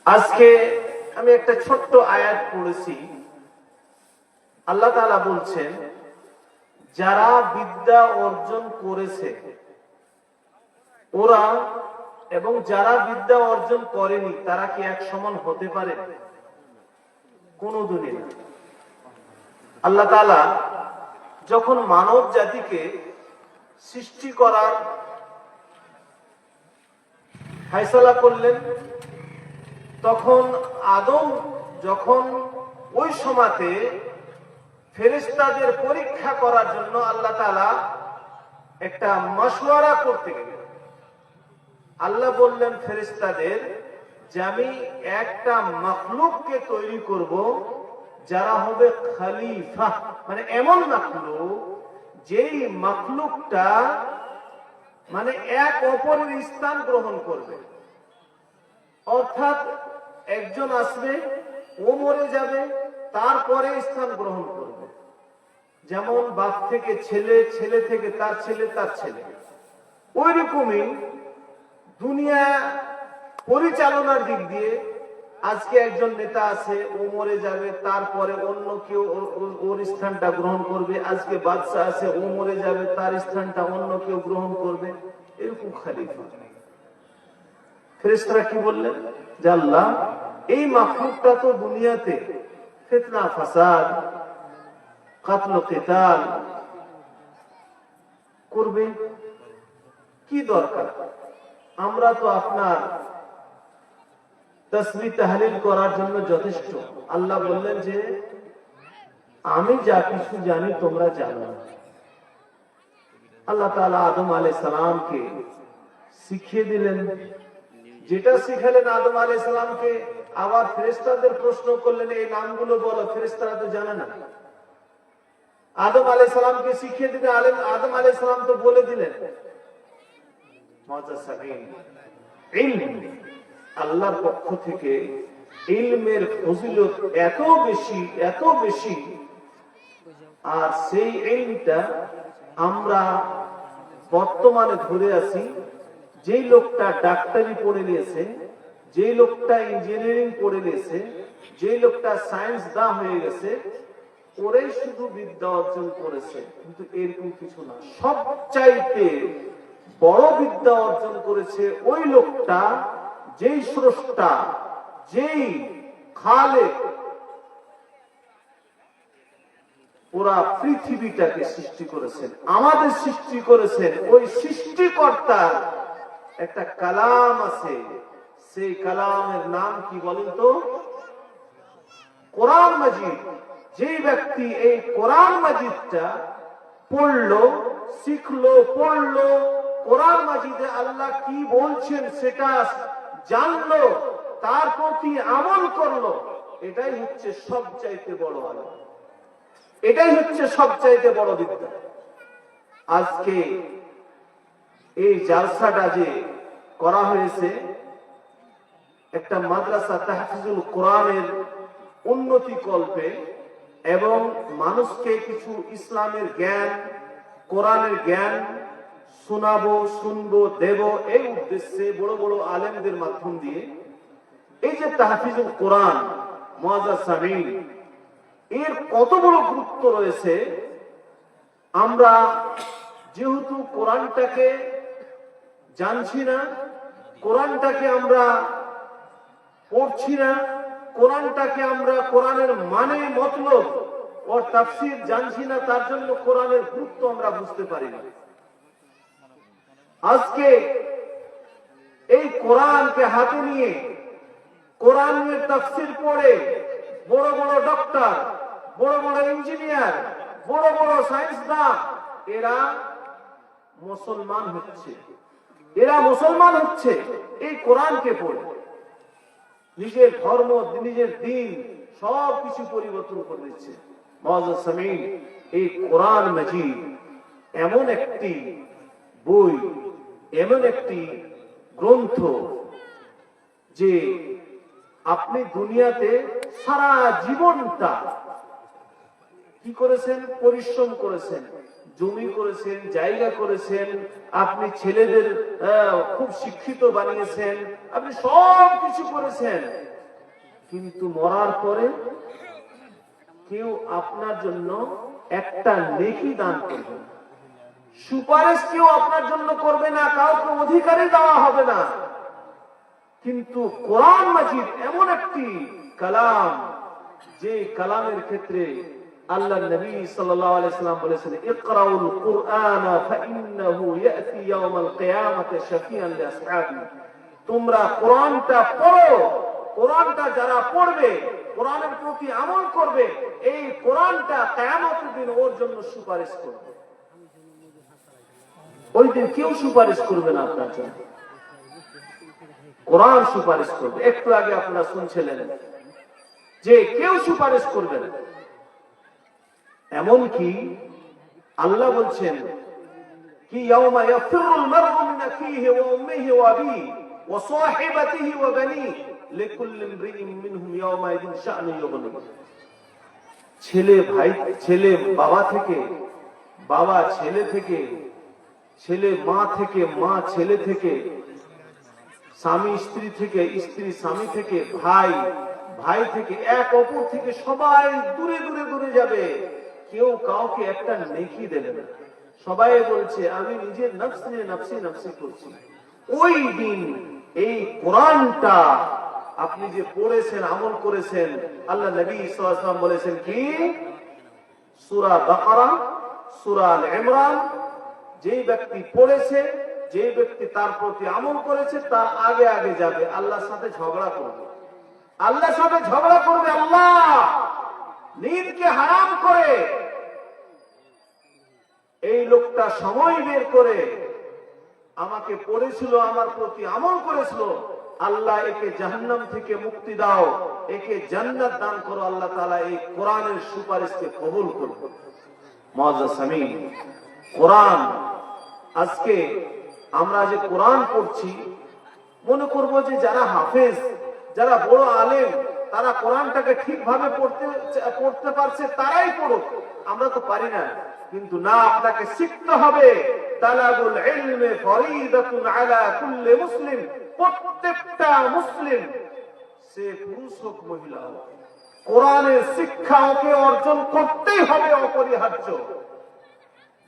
আজকে আমি একটা ছোট্ট আয়াত পড়েছি। আল্লাহ তাআলা বলছেন, যারা বিদ্যা অর্জন করেছে ওরা এবং যারা বিদ্যা অর্জন করেনি তারা কি এক সমান হতে পারে? কোনদিনই না। আল্লাহ তাআলা যখন মানব জাতিকে সৃষ্টি করার ফায়সালা করলেন, তখন আদম যখন ওই সময়তে ফেরেশতাদের পরীক্ষা করার জন্য আল্লাহ তাআলা একটা মাশওয়ারা করতে গেলেন। আল্লাহ বললেন ফেরেশতাদের যে আমি একটা মাখলুককে তৈরি করব যারা হবে খলিফা, মানে এমন মাখলুক যেই মাখলুকটা মানে এক অপরের স্থান গ্রহণ করবে। অর্থাৎ একজন আসবে, ও মরে যাবে, তারপরে স্থান গ্রহণ করবে। যেমন বাপ থেকে ছেলে, ছেলে থেকে তার ছেলে, তার ছেলে। ওই রকমই দুনিয়া পরিচালনার দিক দিয়ে আজকে একজন নেতা আছে, ও মরে যাবে, তারপরে অন্য কেউ ওর স্থানটা গ্রহণ করবে। আজকে বাদশা আছে, ও মরে যাবে, তার স্থানটা অন্য কেউ গ্রহণ করবে। এরকম খলিফা। ফেরেশতারা কি বললেন যে আল্লাহ, এই মাখলুকটা তো দুনিয়াতে ফিতনা ফাসাদ কাতল কিতাল করবে, কি দরকার? আমরা তো আপনার তাসবিহ তাহলিল করার জন্য যথেষ্ট। আল্লাহ বললেন যে আমি যা কিছু জানি তোমরা জানো না। আল্লাহ তাআলা আদম আলাইহিস সালামকে শিখিয়ে দিলেন, যেটা শিখালেন আদম আলাইহিস সালামকে। আবার ফেরেশতাদের প্রশ্ন করলেন, এই নামগুলো বলো। ফেরেশতারা তো জানে না। আদম আলাইহিস সালামকে শিখিয়ে দিলেন, আদম আলাইহিস সালাম তো বলে দিলেন। ইলম, আল্লাহর পক্ষ থেকে ইলমের ফজিলত এত বেশি, এত বেশি। আর সেই ইলমটা আমরা বর্তমানে ধরে আছি। যেই লোকটা ডাক্তারি পড়ে নিয়েছে, যেই লোকটা ইঞ্জিনিয়ারিং পড়ে নিয়েছে, যেই লোকটা সায়েন্স দা হয়ে গেছে, ওরাই শুধু বিদ্যা অর্জন করেছে। কিন্তু এরকম কিছু না। সবচাইতে বড় বিদ্যা অর্জন করেছে ওই লোকটা, যেই স্রষ্টা, যেই খালেক পুরা পৃথিবীটাকে সৃষ্টি করেছেন, আমাদের সৃষ্টি করেছেন। ওই সৃষ্টিকর্তার একটা কালাম আছে, সেই কালামের নাম কি বলেন তো? কোরআন মাজিদ। যেই ব্যক্তি এই কোরআন মাজিদটা পড়লো, শিখলো, পড়লো, কোরআন মাজিদে আল্লাহ কি বলছেন সেটা জানলো, তার প্রতি আমল করলো, এটাই হচ্ছে সবচাইতে বড় আলো, এটাই হচ্ছে সবচাইতে বড় বিদ্যা। আজকে এই জালসাটা যে করা হয়েছে, একটা মাদ্রাসা তাহফিজুল কোরআনের উন্নতি কল্পে এবং মানুষকে কিছু ইসলামের জ্ঞান, কোরআনের জ্ঞান শোনাবো, শুনবো, দেব, এই উদ্দেশ্যে বড় বড় আলেমদের মাধ্যম দিয়ে এই যে তাহফিজুল কোরআন মুআজ্জাজ সামিন, এর কত বড় গুরুত্ব রয়েছে। আমরা যেহেতু কোরআনটাকে জানছি না, কোরআনটাকে আমরা পড়ছি না, কোরআনটাকে আমরা কোরআনের মানে মতলব ও তাফসীর জানছি না, তার জন্য কোরআনের গুরুত্ব আমরা বুঝতে পারি না। আজকে এই কোরআনকে হাতে নিয়ে কোরআনের তাফসীর পড়ে বড় বড় ডক্টর, বড় বড় ইঞ্জিনিয়ার, বড় বড় সায়েন্সদান, এরা মুসলমান হচ্ছে। এরা মুসলমান হচ্ছে এই কোরআনকে পড়ে। নিজের ধর্ম, নিজের দিন সবকিছু পরিবর্তন করে দিচ্ছে। মুআজ্জাজ সামিন, এই কোরআন মাজিদ এমন একটি বই, এমন একটি গ্রন্থ যে আপনি দুনিয়াতে সারা জীবনটা কি করেছেন? পরিশ্রম করেছেন, জমি করেছেন, জায়গা করেছেন, আপনি ছেলেদের খুব শিক্ষিত বানিয়েছেন, আপনি সব কিছু করেছেন, কিন্তু মরার পরে কেউ আপনার জন্য একটা নেকি দান করবে না, সুপারিশ কেউ আপনার জন্য করবে না, কাউকে অধিকারই দেওয়া হবে না। কিন্তু কোরআন মাজিদ এমন একটি কালাম, যে কালামের ক্ষেত্রে আল্লাহ নবী সাল্লাল্লাহু আলাইহি সাল্লাম বলেছেন, ইকরাউল কুরআন ফাইন্নাহু ইয়াতি ইয়াউমাল কিয়ামাতি শাফিআন লিআসহাবি। তোমরা কোরআনটা পড়ো, কোরআনটা যারা পড়বে, কোরআনের প্রতি আমল করবে, এই কোরআনটা কিয়ামতের দিন ওর জন্য সুপারিশ করবে। ওই দিন কেউ সুপারিশ করবে না আপনার জন্য, কোরআন সুপারিশ করবে। একটু আগে আপনারা শুনছিলেন যে কেউ সুপারিশ করবে না। এমনকি আল্লাহ বলছেন কি, ইয়াউমা ইয়াফিরুল মারউ মিন আখিহি ওয়া উম্মিহি ওয়া আবিহি ওয়া সাহিবাতিহি ওয়া বানিহি লিকুল্লি ইমরিইন মিনহুম ইয়াউমা ইযিন শা'নুন ইউগনি। ছেলে ভাই, ছেলে বাবা থেকে, বাবা ছেলে থেকে, ছেলে মা থেকে, মা ছেলে থেকে, স্বামী স্ত্রী থেকে, স্ত্রী স্বামী থেকে, ভাই ভাই থেকে, এক অপর থেকে সবাই দূরে দূরে দূরে যাবে। কেউ কাউকে একটা নেকি দেবে না। সবাই বলছে আমি নিজের নফস নিয়ে নফসি নফসি করছি। ওই দিন এই কোরআনটা আপনি যে পড়েছেন, আমল করেছেন, আল্লাহ নবী সাল্লাল্লাহু আলাইহি ওয়াসাল্লাম বলেছেন কি, সূরা বাকারা, সূরা আল ইমরান, যে ব্যক্তি পড়েছে, যে ব্যক্তি তার প্রতি আমল করেছে, তার আগে আগে যাবে, আল্লাহর সাথে ঝগড়া করবে, আল্লাহর সাথে ঝগড়া করবে। আল্লাহ নিদকে হারাম করে এই লোকটা সময় বের করে আমাকে পড়েছিল, আমার প্রতি আমল করেছিল, আল্লাহ একে জাহান্নাম থেকে মুক্তি দাও, একে জান্নাত দান করো। আল্লাহ তাআলা এই কোরআনের সুপারিশকে কবুল করবে। মুআজ্জাজ সামিন, কোরআন, আজকে আমরা যে কোরআন পড়ছি, মনে করব যে যারা হাফেজ, যারা বড় আলেম, তারা কোরআনটাকে ঠিকভাবে পড়তে পারছে, তারাই পড়ুক, আমরা তো পারি না। কিন্তু না, আপনাকে শিখতে হবে। তালাবুল ইলমি ফরিদাতুন আলা কুল্লি মুসলিম, প্রত্যেকটা মুসলিম, সে পুরুষ হোক মহিলা হোক, কোরআনের শিক্ষা ওকে অর্জন করতেই হবে, অপরিহার্য।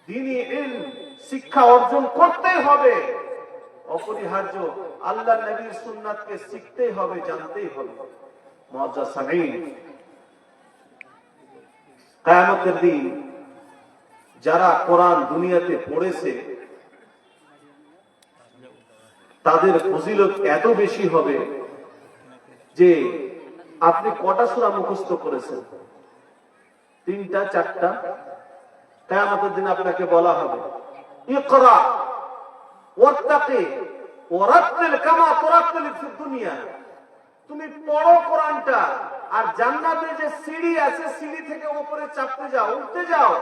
দ্বীনি ইলম শিক্ষা অর্জন করতেই হবে, অপরিহার্য। আল্লাহ নবীর সুন্নাতকে শিখতেই হবে, জানতেই হবে। মুআজ্জাজ সামিন, কিয়ামতের দিন যারা কোরআন দুনিয়াতে পড়েছে, তাদের ফজিলত এত বেশি হবে যে আপনি কটা সূরা মুখস্থ করেছেন, 3টা 4টা, কিয়ামতের দিন আপনাকে বলা হবে ইকরা ওয়াত্তাকি ওয়ারাত্তিল কামা তুরাত্তিল ফিদ দুনিয়া। তুমি পড়ো কোরআনটা, আর জান্নাতে যে সিঁড়ি আছে, সিঁড়ি থেকে উপরে চাপতে যাও, উঠতে যাও,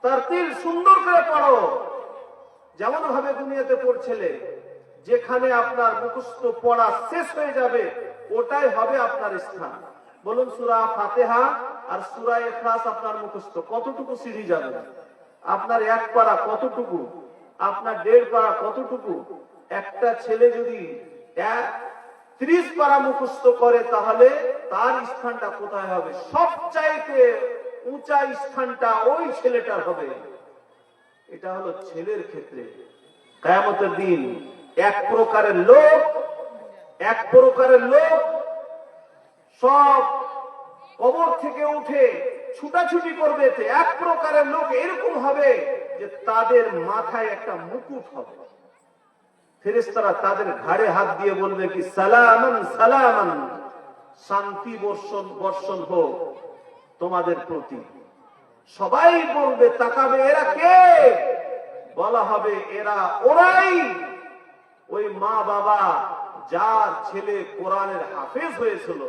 তারতিল সুন্দর করে পড়ো, যেমন ভাবে দুনিয়াতে পড়ছিলে। যেখানে আপনার মুখস্থ পড়া শেষ হয়ে যাবে, ওটাই হবে আপনার স্থান। বলুন, সূরা ফাতিহা আর সূরা ইখলাস আপনার মুখস্থ, কতটুকু সিঁড়ি যাবে? আপনার 1 পারা কতটুকু, আপনার 1.5 পারা কতটুকু? একটা ছেলে যদি 30 পারা মুখস্থ করে, তাহলে তার স্থানটা কোথায় হবে? সবচাইতে উঁচা স্থানটা ওই ছেলেটার হবে। এটা হলো ছেলের ক্ষেত্রে। কিয়ামতের দিন এক প্রকারের লোক সব কবর থেকে উঠে ছুটাছুটি করবে। এক প্রকারের লোক এরকম হবে যে তাদের মাথায় একটা মুকুট হবে। ফেরেশতারা তাদের ঘাড়ে হাত দিয়ে বলবে কি, সালামান সালামান, শান্তি বর্ষণ হোক তোমাদের প্রতি। সবাই বলবে, তাকাবে, এরা কে? বলা হবে এরা ওরাই, ওই মা বাবা যার ছেলে কোরআনের হাফেজ হয়েছিল,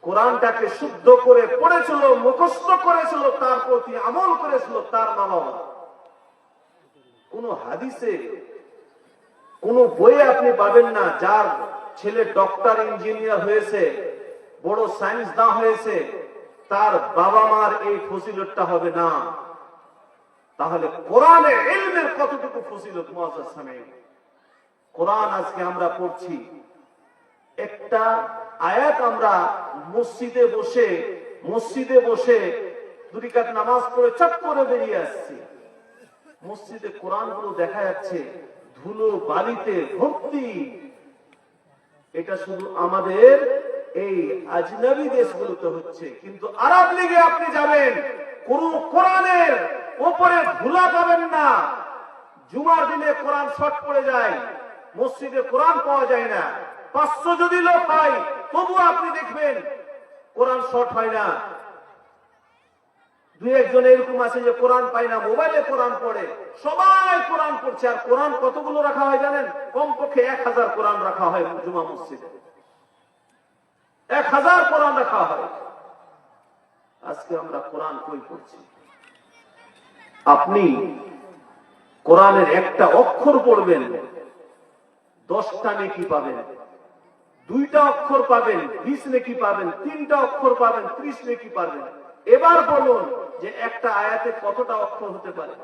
কোরআনটাকে শুদ্ধ করে পড়েছিল, মুখস্থ করেছিল, তার প্রতি আমল করেছিল, তার মা বাবা। কোন হাদিসে, কোন বইয়ে আপনি পাবেন না যার ছেলে ডক্টর, ইঞ্জিনিয়ার হয়েছে, বড় সায়েন্সদান হয়েছে, তার বাবা মার এই ফজিলতটা হবে না। তাহলে কোরআনে ইলমের কতটুকু ফজিলত মুআজ্জাজ সামিঈন। কোরআন আজকে আমরা পড়ছি, একটা আয়াত আমরা মসজিদে বসে দুই রাকাত নামাজ পড়ে চট করে বেরিয়ে আসছি, মসজিদে কোরআন গুলো দেখা যাচ্ছে ধুলো বালিতে ভর্তি। এটা শুধু আমাদের এই আজনবী দেশগুলোতে হচ্ছে, কিন্তু আরব লীগে আপনি যাবেন কোন কোরআনের উপরে ধুলা পাবেন না। জুমার দিনে কোরআন শর্ট পড়ে যায়, মসজিদে কোরআন পাওয়া যায় না। 500 যদি লোক হয় তবু আপনি দেখবেন কোরআন শর্ট হয় না। দুই একজন এরকম আছে যে কোরআন পায় না, মোবাইলে কোরআন পড়ে, সবাই কোরআন পড়ছে। আর কোরআন কতগুলো রাখা হয় জানেন? কমপক্ষে 1000 কোরআন রাখা হয় জুমা মসজিদে, 1000 কোরআন রাখা হয়। আজকে আমরা কোরআন কই পড়ছি? আপনি কোরআনের একটা অক্ষর পড়বেন 10টা নেকি পাবেন, 2টা অক্ষর পাবেন 20 নেকি পাবেন, 3টা অক্ষর পাবেন 30 নেকি পাবেন। এবার বলুন যে একটা আয়াতে কতটা অক্ষর হতে পারে?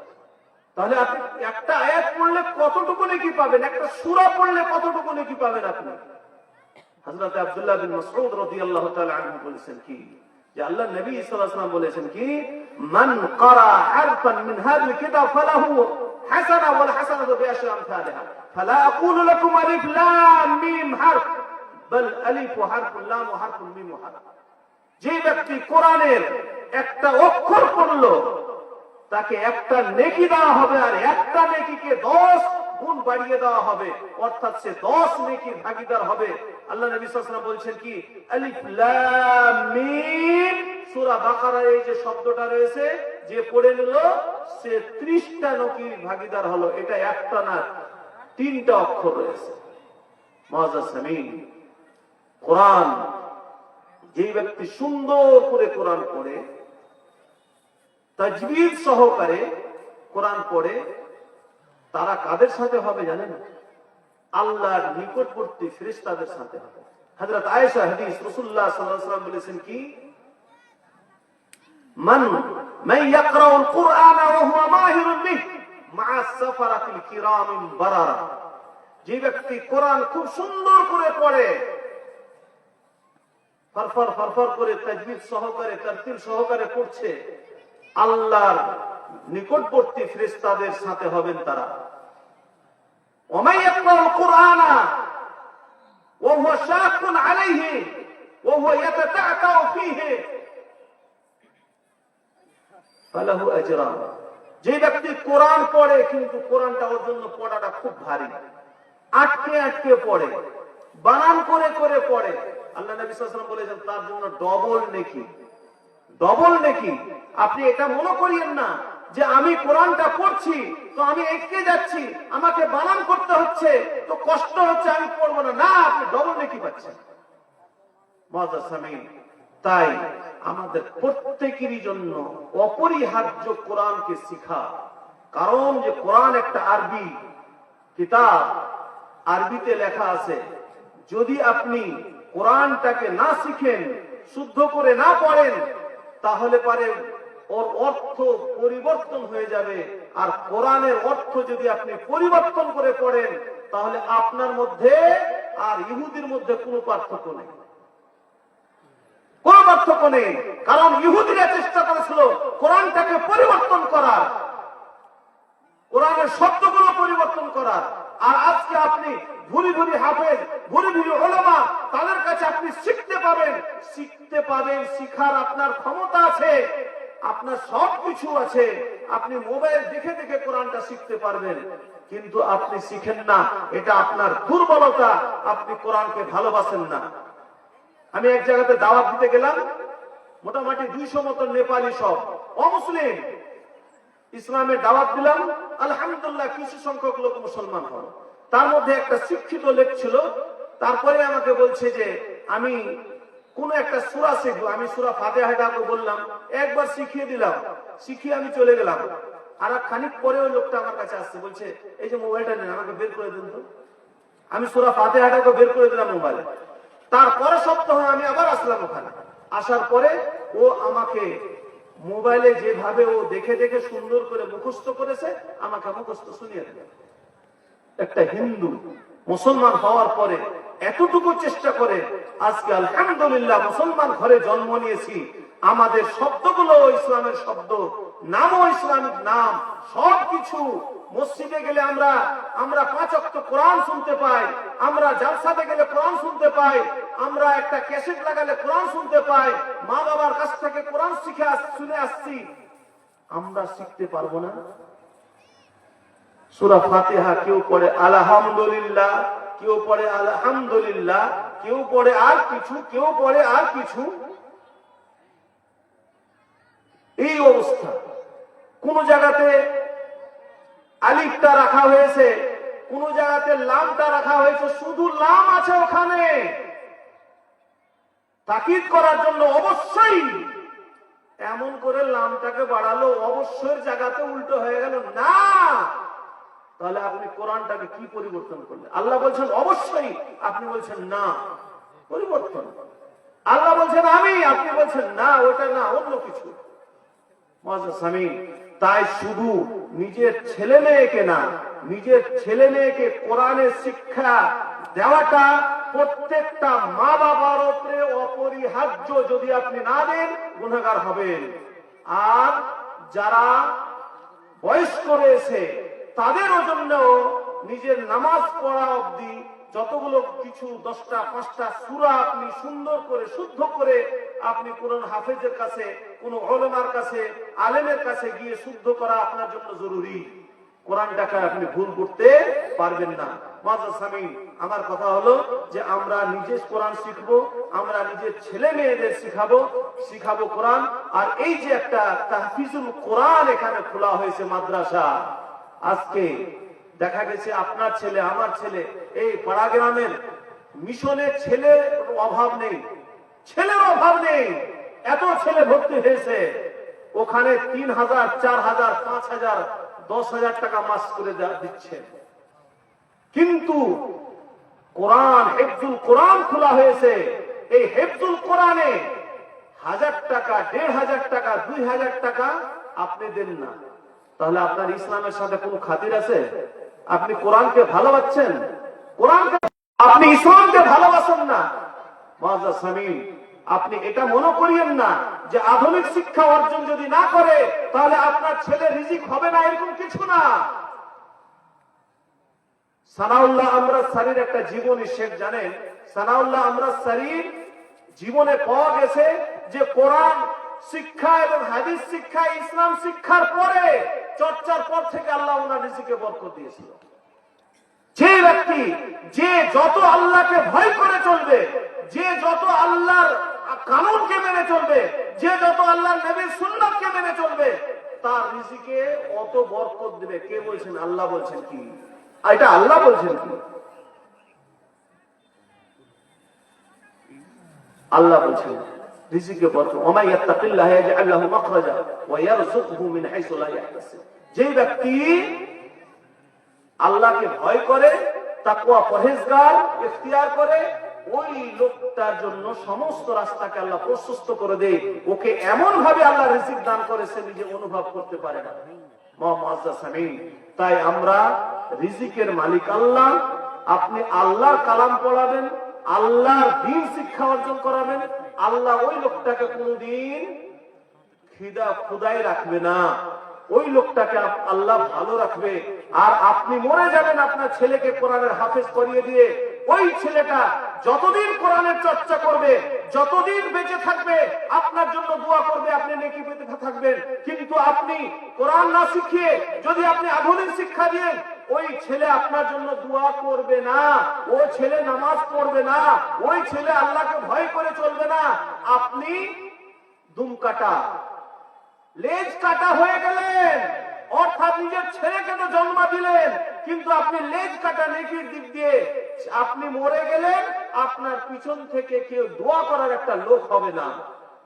তাহলে আপনি একটা আয়াত পড়লে কতটুকু নেকি পাবেন? একটা সূরা পড়লে কতটুকু নেকি পাবেন আপনি? হযরত আব্দুল্লাহ বিন মাসউদ রাদিয়াল্লাহু তাআলা আনহু বলেছেন কি, যে আল্লাহ নবী সাল্লাল্লাহু আলাইহি ওয়াসাল্লাম বলেছেন কি, মান ক্বারা হারফান মিন হাযিল কিতাব ফালাহু হাসানা ওয়াল হাসানাতু বিআশরি আমসালিহা ফালা আকুলু লাকুম আলিফ লাম মিম হারফ বাল আলিফ হারফুল লাম হারফুল মিম হারফ। যে ব্যক্তি কোরআনের একটা অক্ষর পড়লো তাকে একটা নেকি দেওয়া হবে, আর একটা নেকিকে 10 গুণ বাড়িয়ে দেওয়া হবে, অর্থাৎ সে 10 নেকির ভাগীদার হবে। আল্লাহ নবী সাল্লাল্লাহু আলাইহি ওয়াসাল্লাম বলছেন কি, আলিফ লাম মিম, সূরা বাকারার এই যে শব্দটা রয়েছে, যে পড়ে নিল সে 30টা নেকির ভাগীদার হলো। এটা একটা না, 3টা অক্ষর রয়েছে। মুআজ্জাজ সামিঈন, কোরআন যে ব্যক্তি সুন্দর করে কোরআন পড়ে, তাজবীদ সহকারে কোরআন পড়ে, তারা কাদের সাথে হবে জানেন? আল্লাহর নিকটবর্তী ফেরেশতাদের সাথে হবে। হযরত আয়েশা হাদিস, রাসূলুল্লাহ সাল্লাল্লাহু আলাইহি ওয়াসাল্লাম বলেছেন কি, মান ইয়াকরাউল কুরআনা ওয়া হুয়া মাহিরুন বিহি মা সাফারাতিল কিরামিন বারারা। যে ব্যক্তি কোরআন খুব সুন্দর করে পড়ে, ফরফর ফরফর করে তাজবীদ সহকারে তারতিল সহকারে পড়ছে, আল্লাহর নিকটবর্তী ফেরেশতাদের সাথে হবেন তারা। ওয়া ইয়াকরাউল কুরআনা ওয়া হুয়া শাকুন আলাইহি ওয়া হুয়া ইয়াতাতাআতাউ ফীহি ফালাহু আজরান। যে ব্যক্তি কোরআন পড়ে কিন্তু কোরআনটা ওর জন্য পড়াটা খুব ভারী, আটকে আটকে পড়ে, বানান করে করে পড়ে, আল্লাহ নবী সাল্লাল্লাহু আলাইহি ওয়াসাল্লাম বলেছেন তার জন্য ডবল নেকি, ডবল নেকি। আপনি এটা মনে করিয়েন না যে আমি কোরআনটা পড়ছি তো আমি এগিয়ে যাচ্ছি, আমাকে বানান করতে হচ্ছে তো কষ্ট হচ্ছে, আমি পড়বো না। না, আপনি ডবল নেকি পাচ্ছেন। মুআজ্জাজ সামিঈন, তাই আমাদের প্রত্যেকেরই জন্য অপরিহার্য কোরআনকে শিখা। কারণ যে কোরআন একটা আরবি কিতাব, আরবিতে লেখা আছে। যদি আপনি কোরআনটাকে না শিখেন, শুদ্ধ করে না পড়েন, তাহলে পারে ওর অর্থ পরিবর্তন হয়ে যাবে। আর কোরআনের অর্থ যদি আপনি পরিবর্তন করে পড়েন, তাহলে আপনার মধ্যে আর ইহুদির মধ্যে কোনো পার্থক্য নেই, কোন পার্থক্য নেই। কারণ ইহুদিরা চেষ্টা করেছিল কোরআনটাকে পরিবর্তন করার, কোরআনের শব্দগুলো পরিবর্তন করার। আর আজকে আপনি ভুরি ভুরি হাফেজ, ভুরি ভুরি উলামা, তাদের কাছে আপনি শিখতে পাবেন, শিখার আপনার ক্ষমতা আছে, আপনার সবকিছু আছে। আপনি মোবাইল দেখে দেখে কোরআনটা শিখতে পারবেন, কিন্তু আপনি শিখেন না, এটা আপনার দুর্বলতা, আপনি কোরআনকে ভালোবাসেন না। আমি এক জায়গাতে দাওয়াত দিতে গেলাম, মোটামুটি 200 মতো নেপালি, সব অমুসলিম, ইসলামের দাওয়াত দিলাম। আলহামদুলিল্লাহ কিছু সংখ্যক লোক মুসলমান হল, তার মধ্যে একটা শিক্ষিত লোক ছিল। তারপরে আমাকে বলছে যে আমি কোন একটা সূরা শিখবো। আমি সূরা ফাতিহাটা বললাম, একবার শিখিয়ে দিলাম, শিখিয়ে আমি চলে গেলাম। আর খানিক পরে ওই লোকটা আমার কাছে আসছে, বলছে এই যে মোবাইলটা নেন, আমাকে বের করে দিন তো। আমি সূরা ফাতিহাটাকে বের করে দিলাম মোবাইলে। তারপরে সপ্তাহে আমি আবার আসলাম ওখানে। আসার পরে ও আমাকে মোবাইলে যেভাবে ও দেখে দেখে সুন্দর করে মুখস্থ করেছে, আমাকে মুখস্থ শুনিয়ে দেবে। একটা হিন্দু মুসলমান হওয়ার পরে এতটুকু চেষ্টা করে, আজকে আলহামদুলিল্লাহ মুসলমান ঘরে জন্ম নিয়েছি, আমাদের শব্দগুলো ইসলামের শব্দ, নামও ইসলামিক নাম, সবকিছু। মসজিদে গেলে আমরা 5 ওয়াক্ত কোরআন শুনতে পাই, আমরা জালসাতে গেলে কোরআন শুনতে পাই, আমরা একটা ক্যাসেট লাগালে কোরআন শুনতে পাই, মা বাবার কাছ থেকে কোরআন শুনে আসছি। আমরা শিখতে পারবো না? সূরা ফাতিহা কেউ পড়ে আলহামদুলিল্লাহ, কেউ পড়ে আলহামদুলিল্লাহ, কেউ পড়ে আর কিছু, কেউ পড়ে আর কিছু। এই অবস্থা। কোন জায়গাতে আলিফটা রাখা হয়েছে, কোন জায়গাতে লামটা রাখা হয়েছে, শুধু লাম আছে ওখানে তাকিদ করার জন্য। অবশ্যই এমন করে লামটাকে বাড়ালো, অবশ্যই জায়গাতে উল্টো হয়ে গেল না। তাহলে আপনি কোরআনটাকে কি পরিবর্তন করলেন? আল্লাহ বলছেন অবশ্যই, আপনি বলছেন না, পরিবর্তন। আল্লাহ বলছেন আমি, আপনি বলছেন না, ওটা না, অন্য কিছু। তাই শুধু নিজের ছেলে মেয়েকে না, নিজের ছেলে মেয়েকে কোরআনের শিক্ষা দেওয়াটা প্রত্যেকটা মা বাবার উপরে অপরিহার্য। যদি আপনি না দেন, গুনাহগার হবেন। আর যারা বয়স্ক রয়েছে তাদেরও জন্য নিজের নামাজ পড়া অবধি যতগুলো কিছু 10টা 5টা সূরা আপনি সুন্দর করে শুদ্ধ করে আপনি কোন হাফেজের কাছে, কোন উলামার কাছে, আলেমের কাছে গিয়ে শুদ্ধ করা আপনার জন্য জরুরি। কোরআনটাকে আপনি ভুল করতে পারবেন না। মাদ্রাসামী, আমার কথা হলো যে আমরা নিজে কোরআন শিখবো, আমরা নিজের ছেলে মেয়েদের শিখাবো কোরআন। আর এই যে একটা তাহফিজুল কোরআন এখানে খোলা হয়েছে মাদ্রাসা, আজকে দেখা গেছে আপনার ছেলে, আমার ছেলে, এই পাড়া গ্রামের মিশনের ছেলের অভাব নেই, ছেলের অভাব নেই। এত ছেলে ভর্তি হয়েছে, ওখানে 3000, 4000, 5000, 10,000 টাকা মাস করে দিচ্ছে। কিন্তু কোরআন, হেফজুল কোরআন খোলা হয়েছে। এই হেফজুল কোরআনে 1000 টাকা, 1500 টাকা, 2000 টাকা আপনি দেন না, তাহলে আপনার ইসলামের সাথে কোন খাতির আছে? আপনি কোরআনকে ভালোবাসছেন? কোরআনকে আপনি ইসলামকে ভালোবাসেন না। মুআজ্জাজ, আপনি এটা মনে করিয়েন না যে আধুনিক শিক্ষা অর্জন যদি না করে তাহলে আপনার ছেলে রিজিক হবে না, এরকম কিছু না। সানাউল্লাহ আমরাজ সারির একটা জীবনী শেখ জানেন? সানাউল্লাহ আমরাজ সারির জীবনে পাওয়া গেছে যে কোরআন শিক্ষা এবং হাদিস শিক্ষা, ইসলাম শিক্ষার পরে, চর্চার পর থেকে আল্লাহ ওনার রিজিকে বরকত দিয়েছিল। যে ব্যক্তি যে যত আল্লাহকে ভয় করে চলবে, যে যত আল্লাহর কানুনকে মেনে চলবে, যে যত আল্লাহর নবীর সুন্নাতকে মেনে চলবে, তার রিজিকে অত বরকত দিবে। কে বলছেন? আল্লাহ বলছেন। কি এটা আল্লাহ বলছেন? কি আল্লাহ বলছেন রিজিকে বরকত। ওয়া ইয়াত্তাকিল্লাহ ইয়াজআল লাহু মাখরাজা ওয়া ইয়ারযুকহু মিন হাইসু লা ইয়াহতাসিব। যে ব্যক্তি আল্লাহকে ভয় করে, তাকওয়া পরহেজগার ইখতিয়ার করে, ওই লোকটার জন্য সমস্ত রাস্তাকে আল্লাহ প্রশস্ত করে দেয়। ওকে এমন ভাবে আল্লাহ রিজিক দান করেছে নিজে অনুভব করতে পারে না। তাই আমরা রিজিকের মালিক আল্লাহ। আপনি আল্লাহর কালাম পড়াবেন, আল্লাহর দ্বীন শিক্ষা অর্জন করাবেন, আল্লাহ ওই লোকটাকে কোনদিন ক্ষুদায় রাখবে না। ওই লোকটাকে আল্লাহ ভালো রাখবে। আর আপনি মরে যাবেন আপনার ছেলেকে কোরআনের হাফেজ করিয়ে দিয়ে, ওই ছেলেটা যতদিন কোরআনের চর্চা করবে, যতদিন বেঁচে থাকবে, আপনার জন্য দোয়া করবে, আপনি নেকি পেতে থাকবেন। কিন্তু আপনি কোরআন না শিখিয়ে যদি আপনি আধুনিক শিক্ষা দেন, ওই ছেলে আপনার জন্য দোয়া করবে না, ও ছেলে নামাজ পড়বে না, ওই ছেলে আল্লাহকে ভয় করে চলবে না। আপনি দুম কাটা, লেজ কাটা হয়ে গেলেন। অর্থাৎ নিজের ছেলেকে তো জন্ম দিলেন, কিন্তু আপনি লেজ কাটা নেকির দিক দিয়ে আপনি মরে গেলেন। আপনার পিছন থেকে কেউ দোয়া করার একটা লোক হবে না,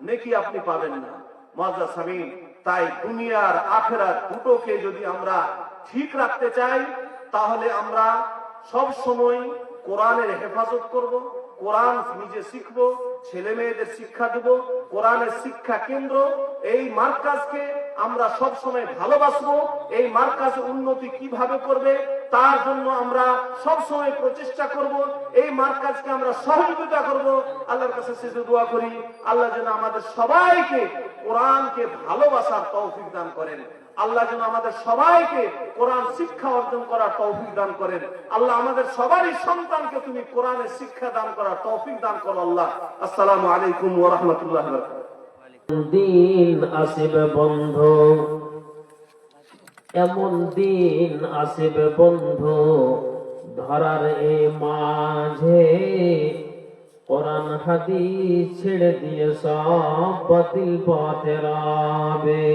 নেকি আপনি পাবেন না। মুআজ্জাজ সামিন, তাই দুনিয়ার আখিরাত দুটোকে যদি আমরা ঠিক রাখতে চাই, তাহলে আমরা সব সময় কোরআনের হেফাজত করব, কোরআন নিজে শিখবো, ছেলে মেয়েদের শিক্ষা দেব। কোরআনের শিক্ষা কেন্দ্র এই মার্কাজকে আমরা সব সময় ভালোবাসবো। এই মার্কাজের উন্নতি কিভাবে করবে তার জন্য আমরা সব সময় প্রচেষ্টা করব। এই মার্কাজকে আমরা সহযোগিতা করব। আল্লাহর কাছে শেষে দোয়া করি, আল্লাহ যেন আমাদের সবাইকে কোরআনকে ভালোবাসার তৌফিক দান করেন। আল্লাহ যেন আমাদের সবাইকে কোরআন শিক্ষা অর্জন করার তৌফিক দান করেন। আল্লাহ আমাদের সবারই সন্তানকে তুমি কোরআনের শিক্ষা দান করার তৌফিক দান করো আল্লাহ। আসসালামু আলাইকুম ওয়া রাহমাতুল্লাহি ওয়া বারাকাতুহু। দিন আসিবে বন্ধু, এমন দিন আসিবে বন্ধু, ধরার এ মাঝে কোরআন হাদিস ছেড়ে দিয়ে সব বাতিল পথে রবে।